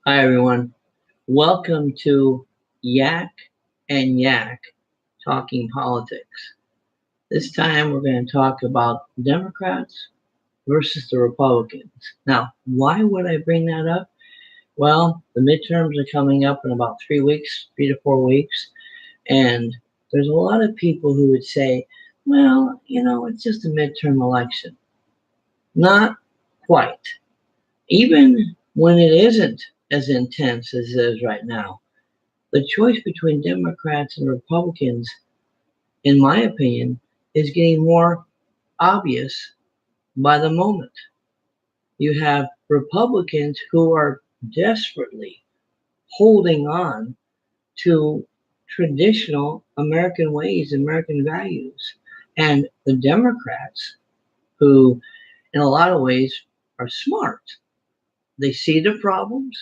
Hi, everyone. Welcome to Yak and Yak Talking Politics. This time we're going to talk about Democrats versus the Republicans. Now, why would I bring that up? Well, the midterms are coming up in about 3 weeks, 3 to 4 weeks, and there's a lot of people who would say, well, it's just a midterm election. Not quite. Even when it isn't as intense as it is right now. The choice between Democrats and Republicans, in my opinion, is getting more obvious by the moment. You have Republicans who are desperately holding on to traditional American ways, American values, and the Democrats who, in a lot of ways, are smart. They see the problems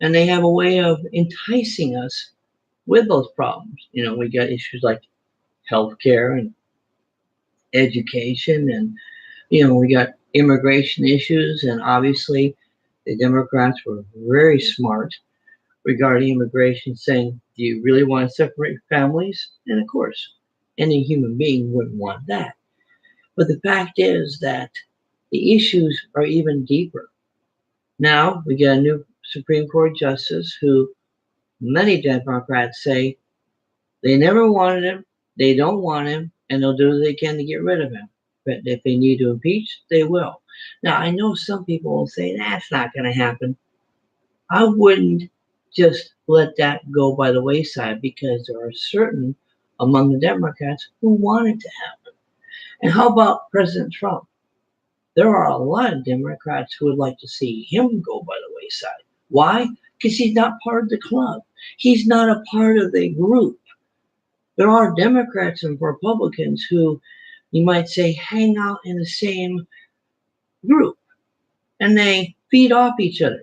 and they have a way of enticing us with those problems. We got issues like healthcare and education, and we got immigration issues, and obviously the Democrats were very smart regarding immigration, saying, do you really want to separate families? And of course, any human being wouldn't want that. But the fact is that the issues are even deeper. Now we get a new Supreme Court justice who many Democrats say they never wanted him, they don't want him, and they'll do what they can to get rid of him. But if they need to impeach, they will. Now, I know some people will say that's not going to happen. I wouldn't just let that go by the wayside because there are certain among the Democrats who want it to happen. And how about President Trump? There are a lot of Democrats who would like to see him go by the wayside. Why? Because he's not part of the club. He's not a part of the group. There are Democrats and Republicans who you might say hang out in the same group and they feed off each other.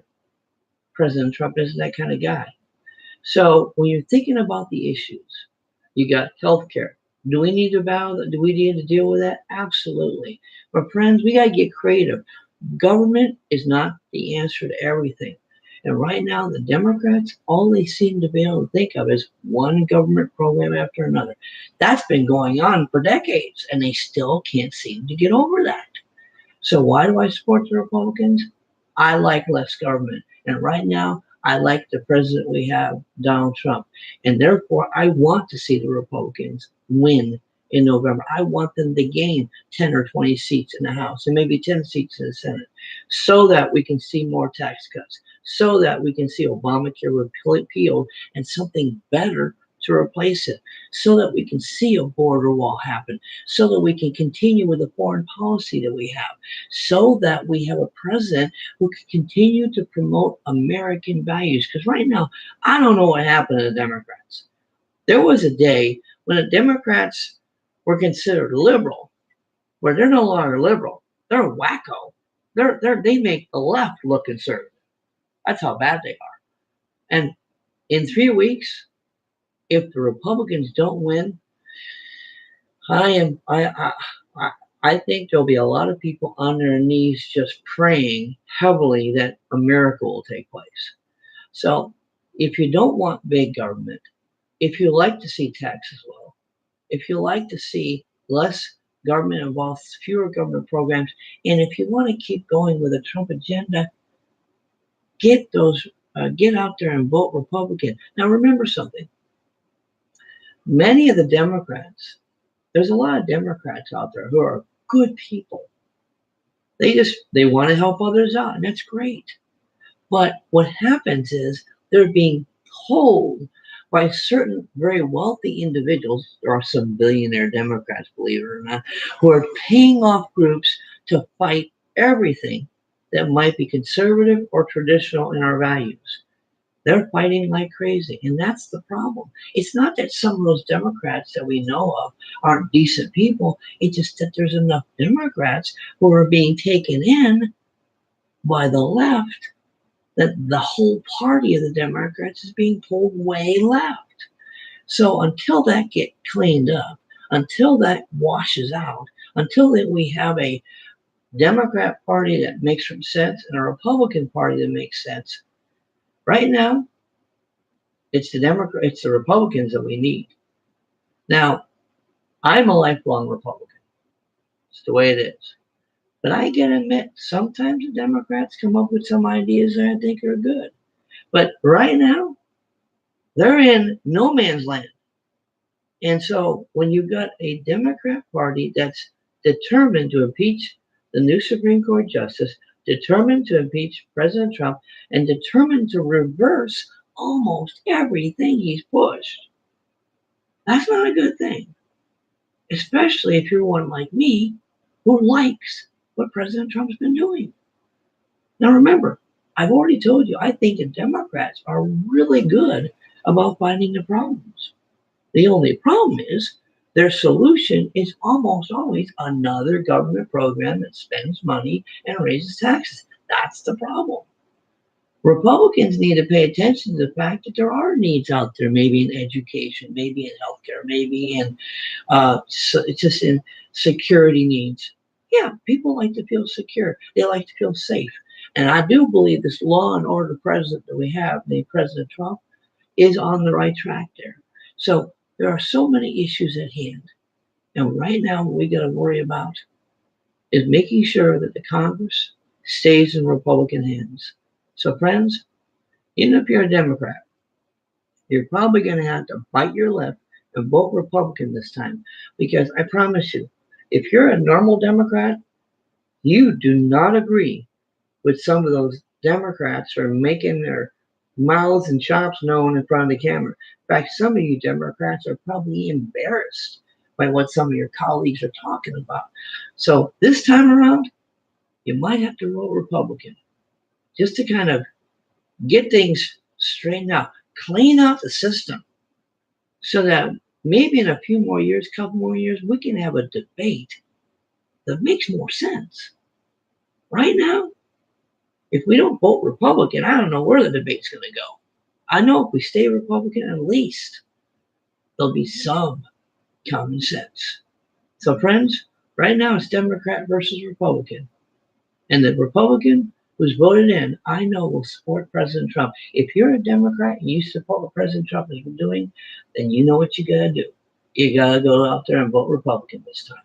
President Trump isn't that kind of guy. So when you're thinking about the issues, you got healthcare. Do we need to battle? Do we need to deal with that? Absolutely. But friends, we got to get creative. Government is not the answer to everything. And right now, the Democrats, all they seem to be able to think of is one government program after another. That's been going on for decades, and they still can't seem to get over that. So why do I support the Republicans? I like less government. And right now, I like the president we have, Donald Trump. And therefore, I want to see the Republicans win in November. I want them to gain 10 or 20 seats in the House and maybe 10 seats in the Senate so that we can see more tax cuts, so that we can see Obamacare repealed and something better to replace it, so that we can see a border wall happen, so that we can continue with the foreign policy that we have, so that we have a president who can continue to promote American values. Because right now, I don't know what happened to the Democrats. There was a day when the Democrats were considered liberal, where they're no longer liberal. They're wacko. They make the left look conservative. That's how bad they are. And in 3 weeks, if the Republicans don't win, I am I think there'll be a lot of people on their knees just praying heavily that a miracle will take place. So if you don't want big government, if you like to see taxes low, if you like to see less government involved, fewer government programs, and if you want to keep going with a Trump agenda, get out there and vote Republican. Now remember something. Many of the Democrats, there's a lot of Democrats out there who are good people. They want to help others out, and that's great. But what happens is they're being told by certain very wealthy individuals, there are some billionaire Democrats, believe it or not, who are paying off groups to fight everything that might be conservative or traditional in our values. They're fighting like crazy, and that's the problem. It's not that some of those Democrats that we know of aren't decent people. It's just that there's enough Democrats who are being taken in by the left that the whole party of the Democrats is being pulled way left. So until that gets cleaned up, until that washes out, until that we have a Democrat party that makes some sense and a Republican party that makes sense, Right now, it's the Republicans that we need. Now, I'm a lifelong Republican. It's the way it is. But I gotta admit, sometimes the Democrats come up with some ideas that I think are good. But right now, they're in no man's land. And so when you've got a Democrat Party that's determined to impeach the new Supreme Court justice, determined to impeach President Trump, and determined to reverse almost everything he's pushed, that's not a good thing, especially if you're one like me who likes what President Trump's been doing. Now remember, I've already told you, I think the Democrats are really good about finding the problems. The only problem is their solution is almost always another government program that spends money and raises taxes. That's the problem. Republicans need to pay attention to the fact that there are needs out there, maybe in education, maybe in healthcare, maybe in just in security needs. Yeah, people like to feel secure. They like to feel safe. And I do believe this law and order president that we have, named President Trump, is on the right track there. So there are so many issues at hand. And right now, what we got to worry about is making sure that the Congress stays in Republican hands. So, friends, even if you're a Democrat, you're probably going to have to bite your lip and vote Republican this time. Because I promise you, if you're a normal Democrat, you do not agree with some of those Democrats who are making their mouths and chops known in front of the camera. In fact, some of you Democrats are probably embarrassed by what some of your colleagues are talking about. So this time around, you might have to vote Republican just to kind of get things straightened out, clean out the system so that maybe in a few more years, couple more years, we can have a debate that makes more sense. Right now, if we don't vote Republican, I don't know where the debate's going to go. I know if we stay Republican, at least there'll be some common sense. So, friends, right now it's Democrat versus Republican. And the Republican who's voted in, I know will support President Trump. If you're a Democrat and you support what President Trump has been doing, then you know what you got to do. You got to go out there and vote Republican this time.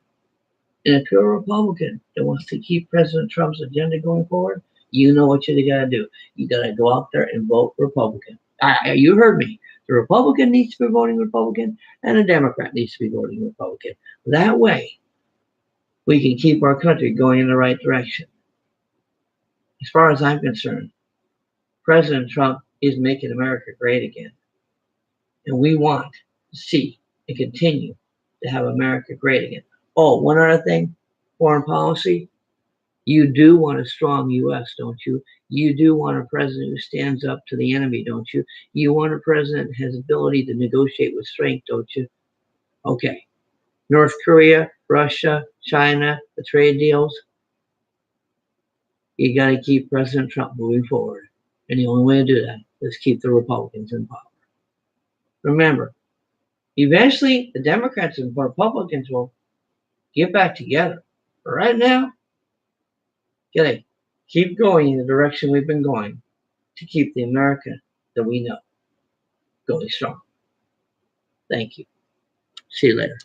And if you're a Republican that wants to keep President Trump's agenda going forward, you know what you got to do. You got to go out there and vote Republican. You heard me. The Republican needs to be voting Republican, and the Democrat needs to be voting Republican. That way, we can keep our country going in the right direction. As far as I'm concerned, President Trump is making America great again. And we want to see and continue to have America great again. Oh, one other thing, foreign policy. You do want a strong U.S., don't you? You do want a president who stands up to the enemy, don't you? You want a president who has ability to negotiate with strength, don't you? Okay. North Korea, Russia, China, the trade deals. You got to keep President Trump moving forward. And the only way to do that is keep the Republicans in power. Remember, eventually the Democrats and Republicans will get back together. But right now, gotta keep going in the direction we've been going to keep the America that we know going strong. Thank you. See you later.